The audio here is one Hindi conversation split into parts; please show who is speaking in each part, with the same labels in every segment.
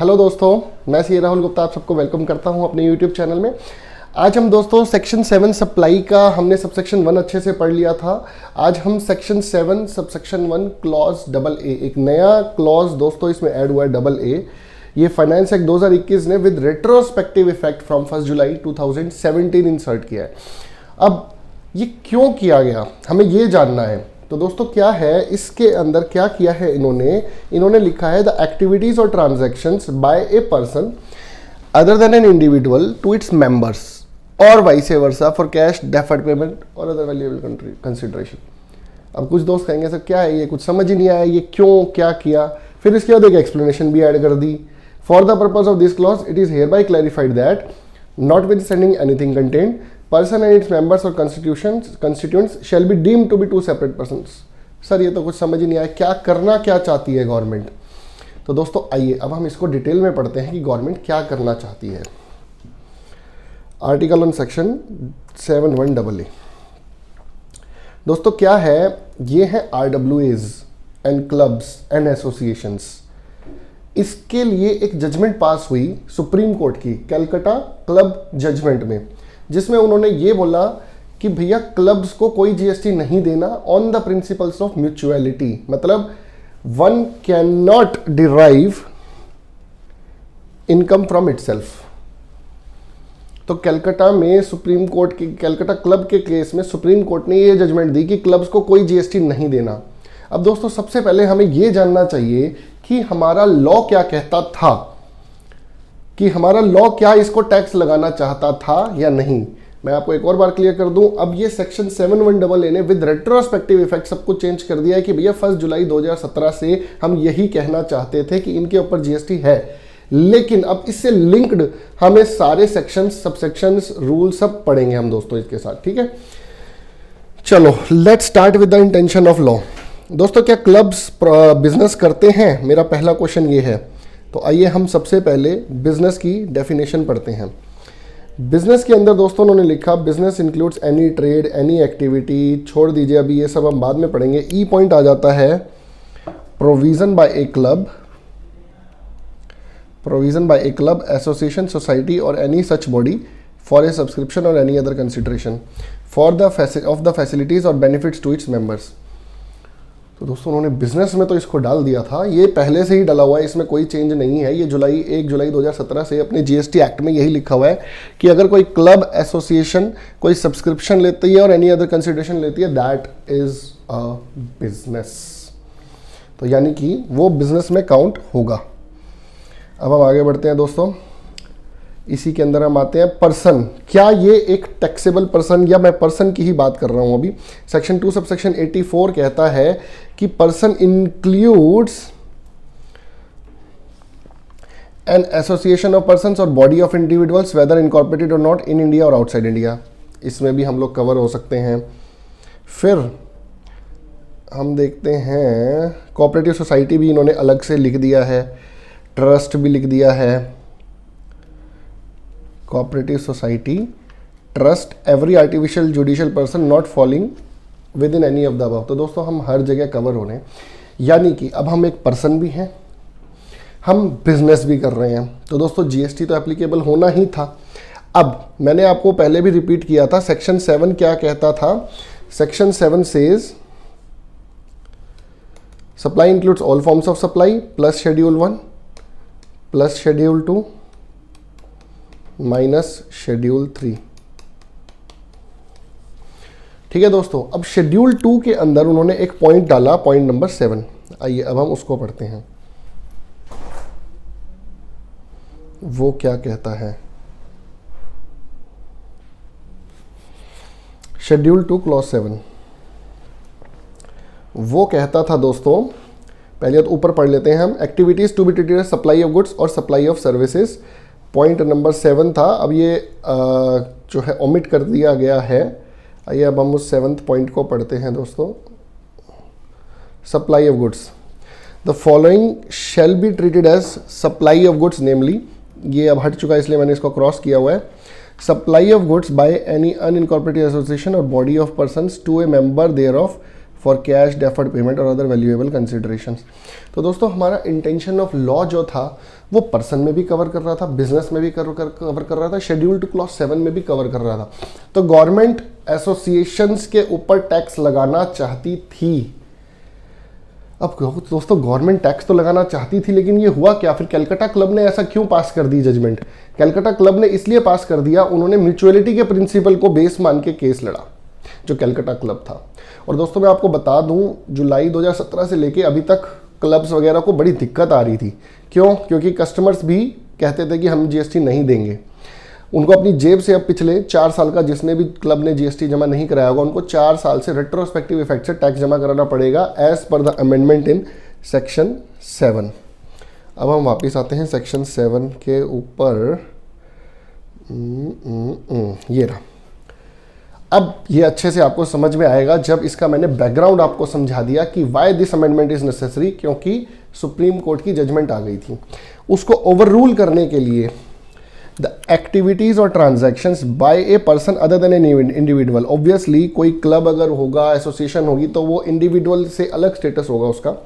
Speaker 1: हेलो दोस्तों, मैं सी राहुल गुप्ता आप सबको वेलकम करता हूं अपने यूट्यूब चैनल में। आज हम दोस्तों सेक्शन 7 सप्लाई का हमने सबसेक्शन 1 अच्छे से पढ़ लिया था। आज हम section 7 subsection 1 clause double A, एक नया क्लॉज दोस्तों इसमें ऐड हुआ है डबल ए। ये फाइनेंस एक्ट 2021 ने with retrospective effect from 1 July 2017 insert किया है। अब ये क्यों किया गया हमें ये जानना है। तो दोस्तों क्या है इसके अंदर, क्या किया है इन्होंने लिखा है द एक्टिविटीज और transactions by a person other than an individual to its members और vice versa for cash deferred payment और अदर वैल्यूएबल कंसिडरेशन। अब कुछ दोस्त कहेंगे सर क्या है ये, कुछ समझ ही नहीं आया, ये क्यों क्या किया। फिर इसके बाद एक एक्सप्लेनेशन भी ऐड कर दी। For the purpose of this clause it is hereby clarified that not with sending anything content person and its members or constituents shall be deemed to be two separate persons। Sir ये तो कुछ समझ ही नहीं आया, क्या करना क्या चाहती है गवर्नमेंट। तो दोस्तों आइए अब हम इसको डिटेल में पढ़ते हैं कि गवर्नमेंट क्या करना चाहती है। Article on section 7(1)AA। दोस्तों क्या है, ये है RWAs and clubs and associations. इसके लिए एक जजमेंट पास हुई सुप्रीम कोर्ट की कलकत्ता क्लब जजमेंट में, जिसमें उन्होंने ये बोला कि भैया क्लब्स को कोई जीएसटी नहीं देना on the principles of mutuality. मतलब one can not derive income from itself. तो कलकत्ता में सुप्रीम कोर्ट की कलकत्ता क्लब के केस में सुप्रीम कोर्ट ने ये जजमेंट दी कि क्लब्स को कोई जीएसटी नहीं देना। अब दोस्तों सबसे पहले हमें ये जानना चाहिए कि हमारा लॉ क्या कहता था, कि हमारा लॉ क्या इसको टैक्स लगाना चाहता था या नहीं। मैं आपको एक और बार क्लियर कर दूं, अब ये सेक्शन 7(1)AA ने विद रेट्रोस्पेक्टिव इफेक्ट सब कुछ चेंज कर दिया है कि भैया 1 जुलाई 2017 से हम यही कहना चाहते थे कि इनके ऊपर जीएसटी है, लेकिन अब इससे लिंक्ड हमें सारे सेक्शंस सबसेक्शंस रूल सब पढ़ेंगे हम दोस्तों इसके साथ, ठीक है। चलो let's start with the intention of law. दोस्तों क्या क्लब्स बिजनेस करते हैं, मेरा पहला क्वेश्चन ये है। तो आइए हम सबसे पहले बिजनेस की डेफिनेशन पढ़ते हैं। बिजनेस के अंदर दोस्तों उन्होंने लिखा business includes any trade any activity, छोड़ दीजिए अभी ये सब हम बाद में पढ़ेंगे। ई पॉइंट आ जाता है provision by a club association society और any such body for a subscription और any other consideration for the facilities और बेनिफिट्स टू इट्स मेंबर्स। तो दोस्तों उन्होंने बिजनेस में तो इसको डाल दिया था, ये पहले से ही डाला हुआ है, इसमें कोई चेंज नहीं है। ये 1 जुलाई 2017 से अपने जीएसटी एक्ट में यही लिखा हुआ है कि अगर कोई क्लब एसोसिएशन कोई सब्सक्रिप्शन लेती है और एनी अदर कंसिडरेशन लेती है दैट इज अ बिजनेस। तो यानी कि वो बिजनेस में काउंट होगा। अब हम आगे बढ़ते हैं दोस्तों, इसी के अंदर हम आते हैं पर्सन। क्या ये एक टैक्सेबल पर्सन, या मैं पर्सन की ही बात कर रहा हूं अभी। सेक्शन 2 सबसेक्शन 84 कहता है कि person includes an association of persons और body of individuals whether incorporated और नॉट इन इंडिया और आउटसाइड इंडिया। इसमें भी हम लोग कवर हो सकते हैं। फिर हम देखते हैं कोऑपरेटिव सोसाइटी भी इन्होंने अलग से लिख दिया है, ट्रस्ट भी लिख दिया है। Cooperative society, trust, every artificial judicial person not falling with in any of the above. तो दोस्तों हम हर जगह कवर हो रहे हैं, यानी कि अब हम एक पर्सन भी हैं, हम बिजनेस भी कर रहे हैं। तो दोस्तों जीएसटी तो एप्लीकेबल होना ही था। अब मैंने आपको पहले भी रिपीट किया था सेक्शन 7 क्या कहता था। Section 7 says supply includes all forms of supply plus schedule 1 plus schedule 2 minus schedule 3। ठीक है दोस्तों, अब शेड्यूल 2 के अंदर उन्होंने एक पॉइंट डाला, पॉइंट नंबर 7। आइए अब हम उसको पढ़ते हैं, वो क्या कहता है। शेड्यूल 2 क्लॉज 7 वो कहता था दोस्तों, पहले तो ऊपर पढ़ लेते हैं हम। Activities to be treated as supply of goods और supply of services, point number 7 था। अब ये जो है ओमिट कर दिया गया है। आइए अब हम उस 7th पॉइंट को पढ़ते हैं दोस्तों। Supply of goods, the following shall be treated as supply of goods namely, ये अब हट चुका है इसलिए मैंने इसको क्रॉस किया हुआ है। Supply of goods by any unincorporated association और body of persons to a member thereof for cash, deferred payment और अदर वैल्यूएबल कंसिडरेशंस। तो दोस्तों हमारा इंटेंशन ऑफ लॉ जो था वो पर्सन में भी कवर कर रहा था, बिजनेस में भी कवर कर रहा था, शेड्यूल टू क्लॉज 7 में भी कवर कर रहा था। तो गवर्नमेंट एसोसिएशंस के ऊपर टैक्स लगाना चाहती थी। अब दोस्तों गवर्नमेंट टैक्स तो लगाना चाहती थी, लेकिन ये हुआ क्या? फिर कलकत्ता क्लब ने ऐसा क्यों पास कर दी जजमेंट? कलकत्ता क्लब ने इसलिए पास कर दिया, उन्होंने म्यूचुअलिटी के प्रिंसिपल को बेस मान के केस लड़ा, जो कलकत्ता क्लब था। और दोस्तों मैं आपको बता दूं, जुलाई 2017 से लेके अभी तक क्लब्स वगैरह को बड़ी दिक्कत आ रही थी। क्यों? क्योंकि कस्टमर्स भी कहते थे कि हम जीएसटी नहीं देंगे। उनको अपनी जेब से अब पिछले 4 साल का जिसने भी क्लब ने जीएसटी जमा नहीं कराया होगा, उनको 4 साल से रेट्रोस्पेक्टिव इफेक्ट से टैक्स जमा कराना पड़ेगा as per the amendment in section 7। अब हम वापस आते हैं सेक्शन 7 के ऊपर। ये रहा। अब ये अच्छे से आपको समझ में आएगा जब इसका मैंने बैकग्राउंड आपको समझा दिया कि why this amendment is necessary, क्योंकि सुप्रीम कोर्ट की जजमेंट आ गई थी। उसको ओवररूल करने के लिए द एक्टिविटीज और transactions by a person other than an individual, obviously कोई क्लब अगर होगा, एसोसिएशन होगी, तो वो इंडिविजुअल से अलग स्टेटस होगा उसका,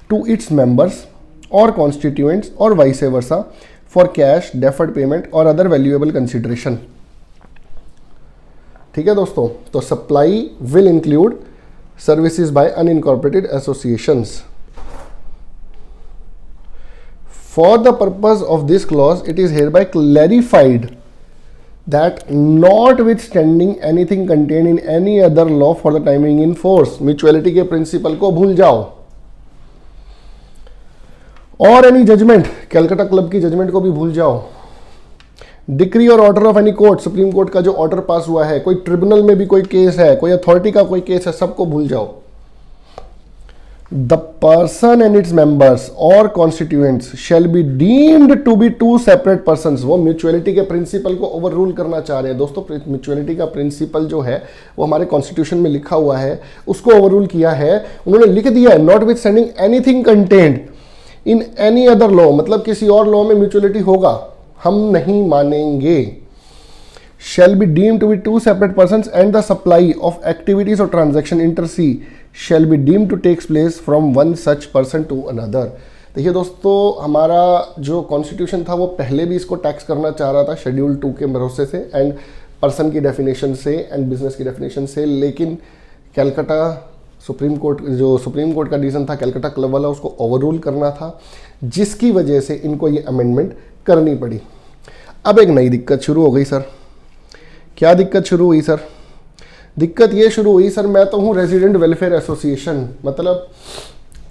Speaker 1: टू इट्स मेंबर्स और कॉन्स्टिट्यूएंट्स और vice versa for cash, deferred payment और अदर वैल्यूएबल कंसिडरेशन। ठीक है दोस्तों, तो supply will include services by unincorporated associations. For the purpose of this clause, it is hereby clarified that notwithstanding anything contained in any other law for the time being in force, mutuality के प्रिंसिपल को भूल जाओ, और एनी जजमेंट, कलकत्ता क्लब की जजमेंट को भी भूल जाओ, डिक्री और order of any court, supreme court का जो ऑर्डर पास हुआ है, कोई ट्रिब्यूनल में भी कोई केस है, कोई अथॉरिटी का कोई केस है, सबको भूल जाओ। The person and its members or constituents shall be deemed to be two separate persons। वो म्यूचुअलिटी के प्रिंसिपल को ओवररूल करना चाह रहे हैं दोस्तों। म्यूचुअलिटी का प्रिंसिपल जो है वो हमारे कॉन्स्टिट्यूशन में लिखा हुआ है, उसको ओवररूल किया है। उन्होंने लिख दिया है not with standing anything contained in any other law, मतलब किसी और लॉ में म्यूचुअलिटी होगा हम नहीं मानेंगे। shall be deemed to be two separate persons and the supply of activities or transaction inter se shall be deemed to takes place from one such person to another। देखिए दोस्तों, हमारा जो कॉन्स्टिट्यूशन था वो पहले भी इसको टैक्स करना चाह रहा था शेड्यूल 2 के भरोसे से एंड पर्सन की डेफिनेशन से एंड बिजनेस की डेफिनेशन से, लेकिन कलकत्ता सुप्रीम कोर्ट का डिसीजन था कलकत्ता क्लब वाला, उसको ओवररूल करना था, जिसकी वजह से इनको ये अमेंडमेंट करनी पड़ी। अब एक नई दिक्कत शुरू हो गई सर। क्या दिक्कत शुरू हुई सर? दिक्कत ये शुरू हुई सर, मैं तो हूँ रेजिडेंट वेलफेयर एसोसिएशन, मतलब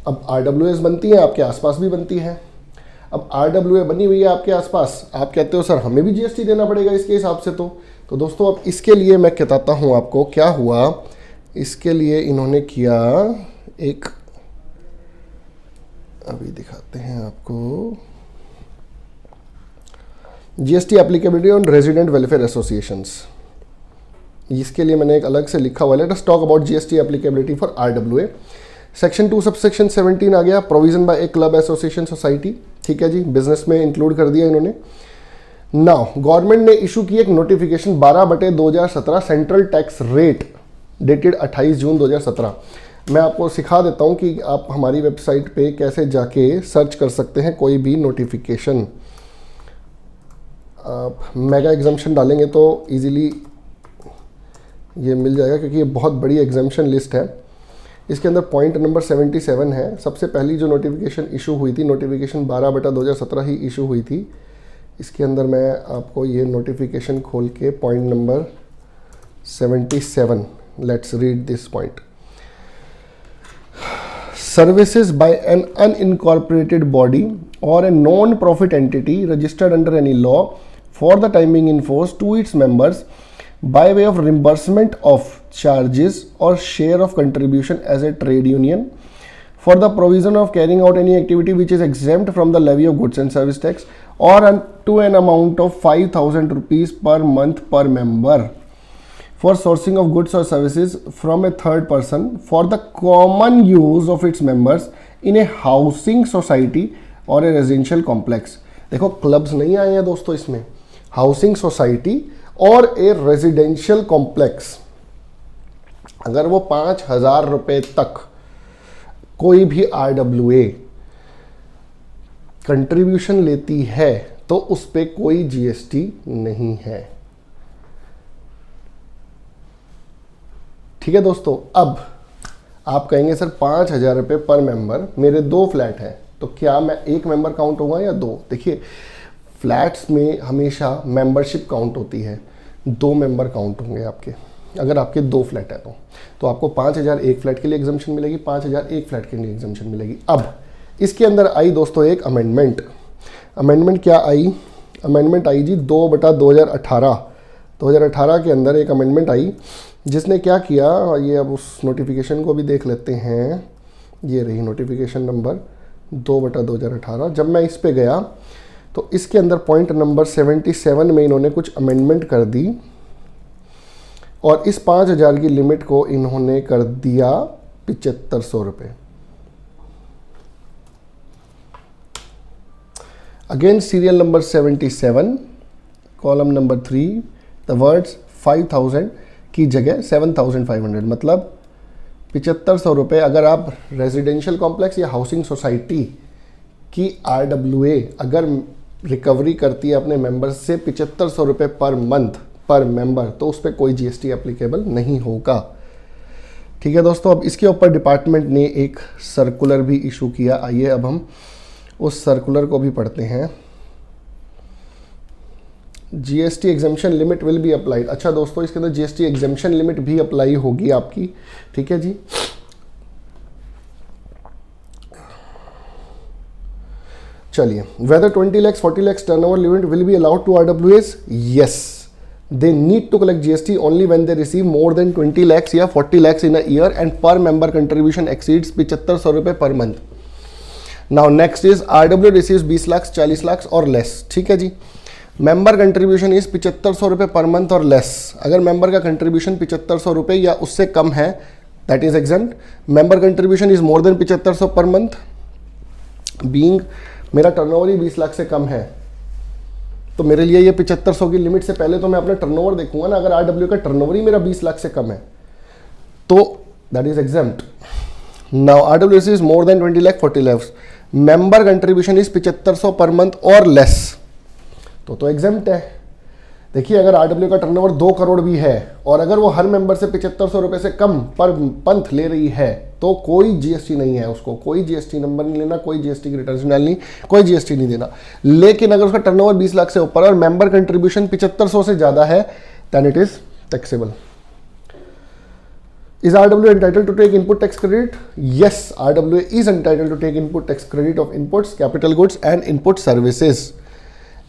Speaker 1: अब RWS बनती है, आपके आसपास भी बनती है। अब RWA बनी हुई है आपके आसपास, आप कहते हो सर हमें भी GST देना पड़ेगा इसके हिसाब से। तो दोस्तों अब इसके लिए मैं बताता हूँ आपको क्या हुआ। इसके लिए इन्होंने किया एक, अभी दिखाते हैं आपको, GST applicability on resident welfare associations. इसके लिए मैंने एक अलग से लिखा हुआ, let us talk about GST applicability for RWA। Section 2 subsection 17 आ गया, provision by a club association society. ठीक है जी, बिजनेस में इंक्लूड कर दिया इन्होंने। नाउ गवर्नमेंट ने इशू की एक notification 12/2017 central tax rate dated 28 जून 2017। मैं आपको सिखा देता हूं कि आप हमारी वेबसाइट पे कैसे जाके सर्च कर सकते हैं कोई भी नोटिफिकेशन। आप मेगा एग्जाम्पशन डालेंगे तो इजीली ये मिल जाएगा, क्योंकि ये बहुत बड़ी एग्जाम्पशन लिस्ट है। इसके अंदर पॉइंट नंबर 77 है। सबसे पहली जो नोटिफिकेशन इशू हुई थी, नोटिफिकेशन 12/2017 ही इशू हुई थी। इसके अंदर मैं आपको ये नोटिफिकेशन खोल के point number 77, let's read this point. Services by an unincorporated body और a non profit entity registered under any law for the time being in force to its members by way of reimbursement of charges or share of contribution as a trade union for the provision of carrying out any activity which is exempt from the levy of goods and service tax or to an amount of 5,000 rupees per month per member for sourcing of goods or services from a third person for the common use of its members in a housing society or a residential complex। देखो क्लब्स नहीं आए हैं दोस्तों इसमें, हाउसिंग सोसाइटी और ए रेजिडेंशियल कॉम्प्लेक्स। अगर वो 5,000 रुपये तक कोई भी RWA कंट्रीब्यूशन लेती है तो उस पर कोई GST नहीं है। ठीक है दोस्तों। अब आप कहेंगे सर 5,000 रुपये पर मेंबर, मेरे 2 फ्लैट हैं, तो क्या मैं एक मेंबर काउंट होगा या 2? देखिए, फ्लैट्स में हमेशा मेंबरशिप काउंट होती है, 2 मेंबर काउंट होंगे आपके। अगर आपके 2 फ्लैट हैं तो आपको 5,000 एक फ्लैट के लिए एग्जम्पशन मिलेगी, 5,000 एक फ्लैट के लिए एग्जम्पशन मिलेगी। अब इसके अंदर आई दोस्तों एक अमेंडमेंट। अमेंडमेंट क्या आई? अमेंडमेंट आई जी 2/2018। 2018 के अंदर एक अमेंडमेंट आई जिसने क्या किया, ये अब उस नोटिफिकेशन को भी देख लेते हैं। ये रही नोटिफिकेशन नंबर 2/2018। जब मैं इस पे गया तो इसके अंदर पॉइंट नंबर 77 में इन्होंने कुछ अमेंडमेंट कर दी और इस 5,000 की लिमिट को इन्होंने कर दिया 7,500 रुपये। Again serial number 77, column number 3, the words 5,000 की जगह 7,500, मतलब 7,500 रुपये। अगर आप रेजिडेंशियल कॉम्प्लेक्स या हाउसिंग सोसाइटी की RWA अगर रिकवरी करती है अपने मेंबर्स से 7,500 रुपये पर मंथ पर मेंबर, तो उस पर कोई GST एप्लीकेबल नहीं होगा। ठीक है दोस्तों। अब इसके ऊपर डिपार्टमेंट ने एक सर्कुलर भी इशू किया। आइए अब हम उस सर्कुलर को भी पढ़ते हैं। GST exemption limit will be applied. अच्छा दोस्तों, इसके अंदर GST एग्जेम्पशन लिमिट भी अप्लाई होगी आपकी। ठीक है जी। चलिए, weather 20 lakhs 40 lakhs turnover limit will be allowed to RWAs? Yes, they need to collect GST only when they receive more than 20 lakhs या 40 lakhs in a year and per member contribution exceeds 7,500 रुपये per month. Now next is RWA receives 20 lakhs 40 lakhs और less। ठीक है जी। मेंबर कंट्रीब्यूशन इज 7,500 रुपये पर मंथ और लेस। अगर मेंबर का कंट्रीब्यूशन 7,500 रुपये या उससे कम है, that is exempt. Member contribution is more than 7,500 per month, being मेरा टर्नओवर ही 20 लाख से कम है, तो मेरे लिए ये 7,500 की लिमिट से पहले तो मैं अपना टर्नओवर देखूंगा ना। अगर RWA का टर्नओवर ही मेरा 20 लाख से कम है तो that is exempt. Now RWA is more than 20 lakh 40 lakh, member contribution is 7,500 per month और लेस, तो एग्जेम्प्ट है। देखिए, अगर RWA का टर्नओवर 2 करोड़ भी है और अगर वो हर मेंबर से 7,500 रुपये से कम पर मंथ ले रही है तो कोई GST नहीं है, उसको कोई GST नंबर नहीं लेना, कोई GST की रिटर्न डालनी, कोई GST नहीं देना। लेकिन अगर उसका टर्नओवर 20 लाख से ऊपर और मेंबर कंट्रीब्यूशन 7,500 से ज़्यादा है, then it is taxable. Is RWA entitled to take input tax credit? Yes, RWA is entitled to take input tax credit of inputs, capital goods and input services.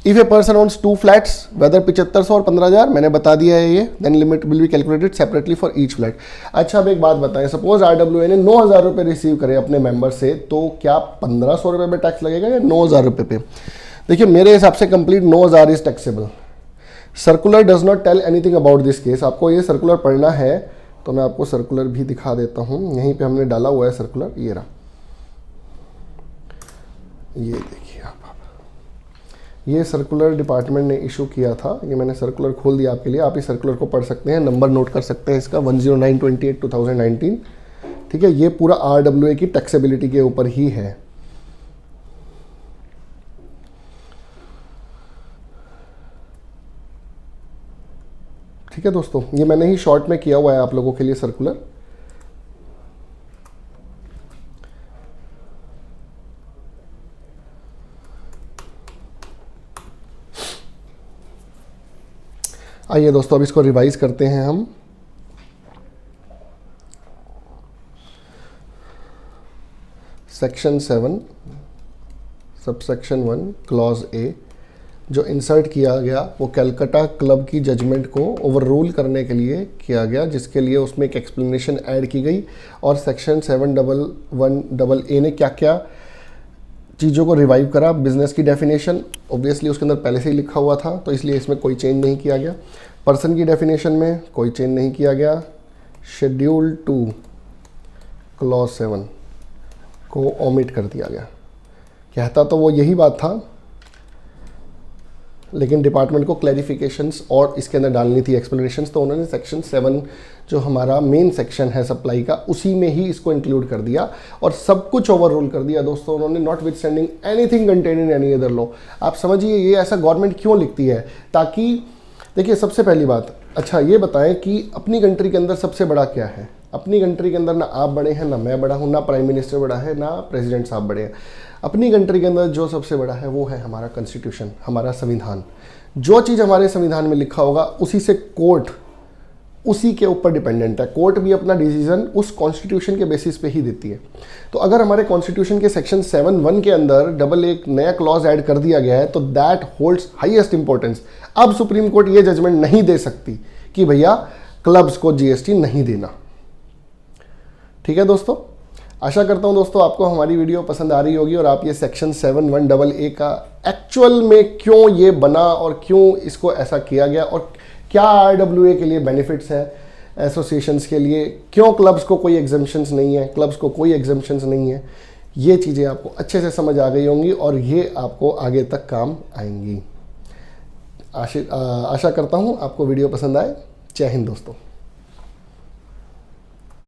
Speaker 1: If a person owns 2 flats, whether 7,500 और 15,000, मैंने बता दिया है ये, then limit will be calculated separately for each flat. अच्छा, अब एक बात बताएं, सपोज RWA ने 9,000 रुपये रिसीव करे अपने मेंबर से, तो क्या 1,500 रुपये में टैक्स लगेगा या 9,000 रुपये पे? देखिए, मेरे हिसाब से complete 9,000 is taxable. Circular does not tell anything about this case. आपको ये सर्कुलर पढ़ना है तो मैं आपको सर्कुलर भी दिखा देता हूँ। यहीं पे हमने डाला हुआ है सर्कुलर, ये रहा, ये देखिए आप। ये सर्कुलर डिपार्टमेंट ने इशू किया था, ये मैंने सर्कुलर खोल दिया आपके लिए, आप इस सर्कुलर को पढ़ सकते हैं, नंबर नोट कर सकते हैं इसका 109/28/2019। ठीक है, ये पूरा RWA की टैक्सेबिलिटी के ऊपर ही है। ठीक है दोस्तों, ये मैंने ही शॉर्ट में किया हुआ है आप लोगों के लिए सर्कुलर। आइए दोस्तों, अब इसको रिवाइज करते हैं हम। सेक्शन 7 सबसेक्शन 1 क्लॉज ए जो इंसर्ट किया गया वो कलकत्ता क्लब की जजमेंट को ओवर रूल करने के लिए किया गया, जिसके लिए उसमें एक एक्सप्लेनेशन ऐड की गई। और सेक्शन 711AA ने क्या क्या चीज़ों को रिवाइव करा। बिजनेस की डेफिनेशन ऑब्वियसली उसके अंदर पहले से ही लिखा हुआ था, तो इसलिए इसमें कोई चेंज नहीं किया गया। पर्सन की डेफिनेशन में कोई चेंज नहीं किया गया। शेड्यूल 2 क्लॉज 7 को ओमिट कर दिया गया। कहता तो वो यही बात था, लेकिन डिपार्टमेंट को क्लैरिफिकेशंस और इसके अंदर डालनी थी एक्सप्लेनेशंस, तो उन्होंने सेक्शन 7 जो हमारा मेन सेक्शन है सप्लाई का, उसी में ही इसको इंक्लूड कर दिया और सब कुछ ओवररूल कर दिया दोस्तों उन्होंने, not with standing anything contain in any other law. आप समझिए ये ऐसा गवर्नमेंट क्यों लिखती है, ताकि देखिए सबसे पहली बात, अच्छा ये बताएं कि अपनी कंट्री के अंदर सबसे बड़ा क्या है। अपनी कंट्री के अंदर ना आप बड़े हैं, ना मैं बड़ा हूँ, ना प्राइम मिनिस्टर बड़ा है, ना प्रेसिडेंट साहब बड़े हैं। अपनी कंट्री के अंदर जो सबसे बड़ा है वो है हमारा कॉन्स्टिट्यूशन, हमारा संविधान। जो चीज़ हमारे संविधान में लिखा होगा उसी से कोर्ट उसी के ऊपर डिपेंडेंट है। कोर्ट भी अपना डिसीजन उस कॉन्स्टिट्यूशन के बेसिस पे ही देती है। तो अगर हमारे कॉन्स्टिट्यूशन के सेक्शन 7(1) के अंदर डबल एक नया क्लॉज ऐड कर दिया गया है तो दैट होल्ड्स हाईएस्ट इंपॉर्टेंस। अब सुप्रीम कोर्ट ये जजमेंट नहीं दे सकती कि भैया क्लब्स को जीएसटी नहीं देना। ठीक है दोस्तों, आशा करता हूं दोस्तों आपको हमारी वीडियो पसंद आ रही होगी और आप ये सेक्शन 7(1) का एक्चुअल में क्यों ये बना और क्यों इसको ऐसा किया गया और क्या RWA के लिए बेनिफिट्स हैं, एसोसिएशंस के लिए क्यों क्लब्स को कोई एग्जम्पशंस नहीं है, क्लब्स को कोई एग्जम्पशंस नहीं है, ये चीज़ें आपको अच्छे से समझ आ गई होंगी और ये आपको आगे तक काम आएंगी। आशा करता हूँ आपको वीडियो पसंद आए। जय हिंद दोस्तों।